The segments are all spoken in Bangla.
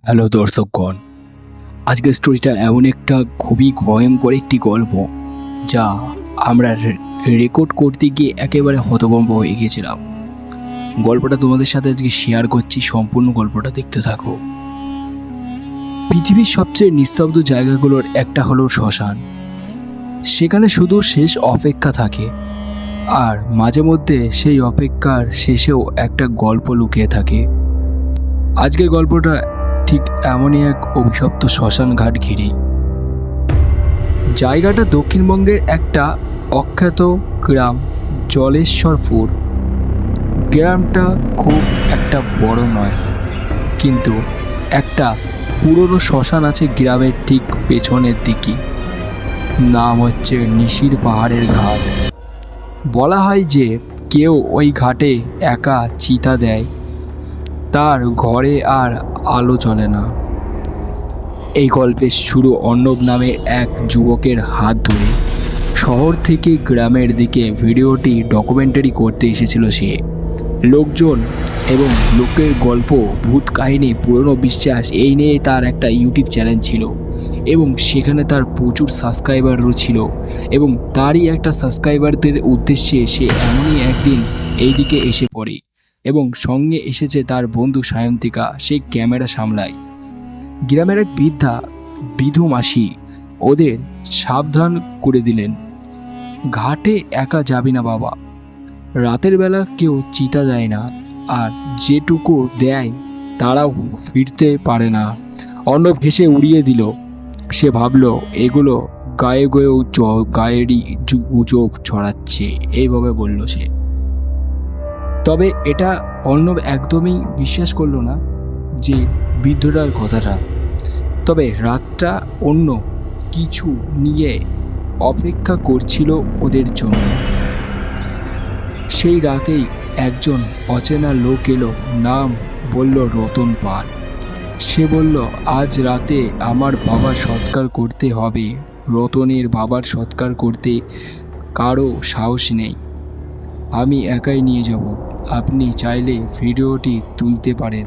হ্যালো দর্শকগণ, আজকের স্টোরিটা এমন একটা খুবই ভয়ঙ্কর একটি গল্প যা আমরা রেকর্ড করতে গিয়ে একেবারে হতভম্ব হয়ে গেছিলাম। গল্পটা তোমাদের সাথে আজকে শেয়ার করছি, সম্পূর্ণ গল্পটা দেখতে থাকো। পৃথিবীর সবচেয়ে নিস্তব্ধ জায়গাগুলোর একটা হলো শ্মশান। সেখানে শুধু শেষ অপেক্ষা থাকে, আর মাঝে মধ্যে সেই অপেক্ষার শেষেও একটা গল্প লুকিয়ে থাকে। আজকের গল্পটা ঠিক এমনই এক অভিশপ্ত শ্মশান ঘাট ঘিরে। জায়গাটা দক্ষিণবঙ্গের একটা অখ্যাত গ্রাম জলেশ্বরপুর। গ্রামটা খুব একটা বড় নয়, কিন্তু একটা পুরনো শ্মশান আছে গ্রামের ঠিক পেছনের দিকে। নাম হচ্ছে নিশির পাহাড়ের ঘাট। বলা হয় যে কেউ ওই ঘাটে একা চিতা দেয়, তার ঘরে আর আলো জ্বলে না। এই গল্পের শুরু অর্ণব নামের এক যুবকের হাত ধরে। শহর থেকে গ্রামের দিকে ভিডিওটি ডকুমেন্টারি করতে এসেছিল সে। লোকজন এবং লোকের গল্প, ভূত কাহিনী, পুরনো বিশ্বাস এই নিয়ে তার একটা ইউটিউব চ্যানেল ছিল, এবং সেখানে তার প্রচুর সাবস্ক্রাইবারও ছিল। এবং তারই একটা সাবস্ক্রাইবারদের উদ্দেশ্যে সে এমনই একদিন এই দিকে এসে পড়ে, এবং সঙ্গে এসেছে তার বন্ধু সায়ন্তিকা। সে ক্যামেরা সামলায়। গ্রামের এক বিধু মাসি ওদের সাবধান করে দিলেন, ঘাটে একা যাবি না বাবা, রাতের বেলা কেউ চিতা দেয় না, আর যেটুকু দেয় তারাও ফিরতে পারে না। অর্ণব হেসে উড়িয়ে দিল। সে ভাবলো এগুলো গায়েরই গুজব ছড়াচ্ছে, এইভাবে বলল সে। তবে এটা অর্ণব একদমই বিশ্বাস করলো না যে বৃদ্ধটার কথাটা। তবে রাতটা অন্য কিছু নিয়ে অপেক্ষা করছিল ওদের জন্য। সেই রাতেই একজন অচেনা লোক এলো, নাম বলল রতন পাল। সে বলল, আজ রাতে আমার বাবার সৎকার করতে হবে। রতনের বাবার সৎকার করতে কারো সাহস নেই, আমি একাই নিয়ে যাব, আপনি চাইলে ভিডিওটি তুলতে পারেন।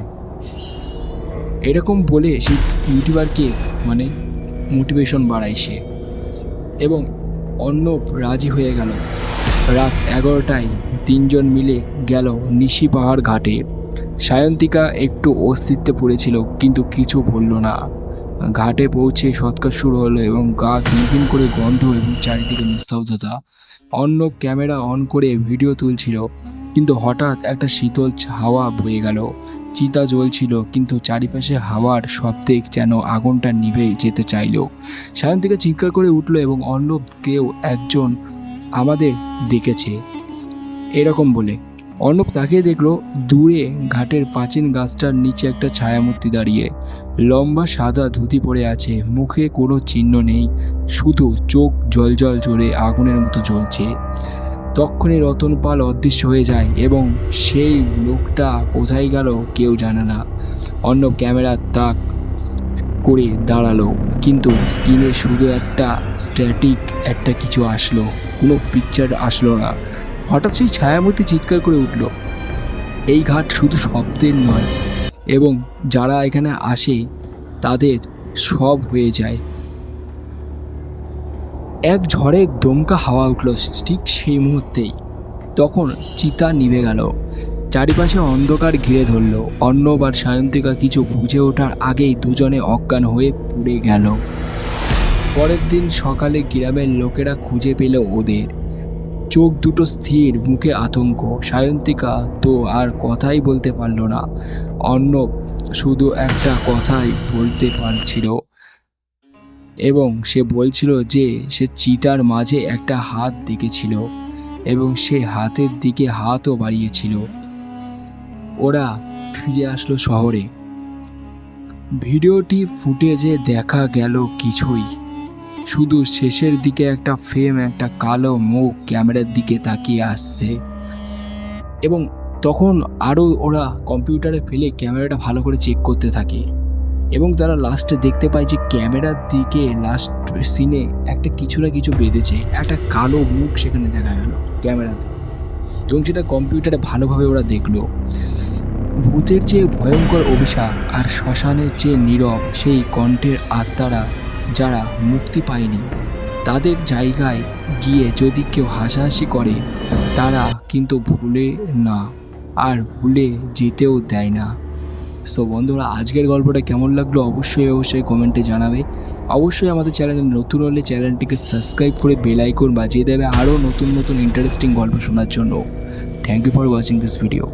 এরকম বলে সেই ইউটিউবারকে মোটিভেশন বাড়ায় সে, এবং অর্ণব রাজি হয়ে গেল। রাত 11টায় তিনজন মিলে গেল নিশি পাহাড় ঘাটে। সায়ন্তিকা একটু অস্তিত্বে পড়েছিল, কিন্তু কিছু বলল না। ঘাটে পৌঁছে সৎকার শুরু হলো, এবং গা খিনখিন করে গন্ধ এবং চারিদিকে নিস্তব্ধতা। অর্ণব ক্যামেরা অন করে ভিডিও তুলছিল, কিন্তু হঠাৎ একটা শীতল হাওয়া বয়ে গেল। চিতা জ্বলছিল, কিন্তু চারিপাশে হাওয়ার শব্দে যেন আগুনটা নিভে যেতে চাইল। সায়ন্তিকা চিৎকার করে উঠল, এবং অর্ণব কেউ একজন আমাদের দেখেছে এরকম বলে। অর্ণব তাকিয়ে দেখলো দূরে ঘাটের প্রাচীন গাছটার নিচে একটা ছায়ামূর্তি দাঁড়িয়ে। লম্বা সাদা ধুতি পরে আছে, মুখে কোনো চিহ্ন নেই, শুধু চোখ জলজল জোরে আগুনের মতো জ্বলছে। তক্ষুনি রতন পাল অদৃশ্য হয়ে যায়, এবং সেই লোকটা কোথায় গেল কেউ জানে না। অর্ণব ক্যামেরার তাক করে দাঁড়ালো, কিন্তু স্ক্রিনে শুধু একটা স্ট্যাটিক একটা কিছু আসলো, কোনো পিকচার আসলো না। হঠাৎ সেই ছায়ামূর্তি চিৎকার করে উঠল, এই ঘাট শুধু শব্দের নয়, এবং যারা এখানে আসে তাদের সব হয়ে যায়। এক ঝড়ে দমকা হাওয়া উঠল ঠিক সেই মুহূর্তেই। তখন চিতা নিভে গেল, চারিপাশে অন্ধকার ঘিরে ধরল। অর্ণব আর সায়ন্তিকা কিছু বুঝে ওঠার আগেই দুজনে অজ্ঞান হয়ে পড়ে গেল। পরের দিন সকালে গ্রামের লোকেরা খুঁজে পেল ওদের। চোখ দুটো স্থির, মুখে আতঙ্ক। সায়ন্তিকা তো আর কথাই বলতে পারল না। অর্ণব শুধু একটা কথাই বলতে পারছিল, এবং সে বলছিল যে সে চিতার মাঝে একটা হাত দেখেছিল, এবং সে হাতের দিকে হাতও বাড়িয়েছিল। ওরা ফিরে আসলো শহরে। ভিডিওটি ফুটেজে দেখা গেল কিছুই, শুধু শেষের দিকে একটা ফ্রেম, একটা কালো মুখ ক্যামেরার দিকে তাকিয়ে আসছে। এবং তখন আরও ওরা কম্পিউটারে ফেলে ক্যামেরাটা ভালো করে চেক করতে থাকে, এবং তারা লাস্টে দেখতে পায় যে ক্যামেরার দিকে লাস্ট সিনে একটা কিছু না কিছু বেঁধেছে, একটা কালো মুখ সেখানে দেখা গেল ক্যামেরাতে, এবং সেটা কম্পিউটারে ভালোভাবে ওরা দেখলো। ভূতের চেয়ে ভয়ঙ্কর অভিশাপ আর শ্মশানের চেয়ে নীরব সেই কণ্ঠের আত্মারা যারা মুক্তি পায়নি, তাদের জায়গায় গিয়ে যদি কেউ হাসাহাসি করে, তারা কিন্তু ভুলে না, আর ভুলে যেতেও দেয় না। সো বন্ধুরা, আজকের গল্পটা কেমন লাগলো অবশ্যই কমেন্টে জানাবে। অবশ্যই আমাদের চ্যানেলে নতুন হলে চ্যানেলটিকে সাবস্ক্রাইব করে বেল আইকন বাজিয়ে দেবে আরও নতুন ইন্টারেস্টিং গল্প শোনার জন্য। Thank you for watching this video.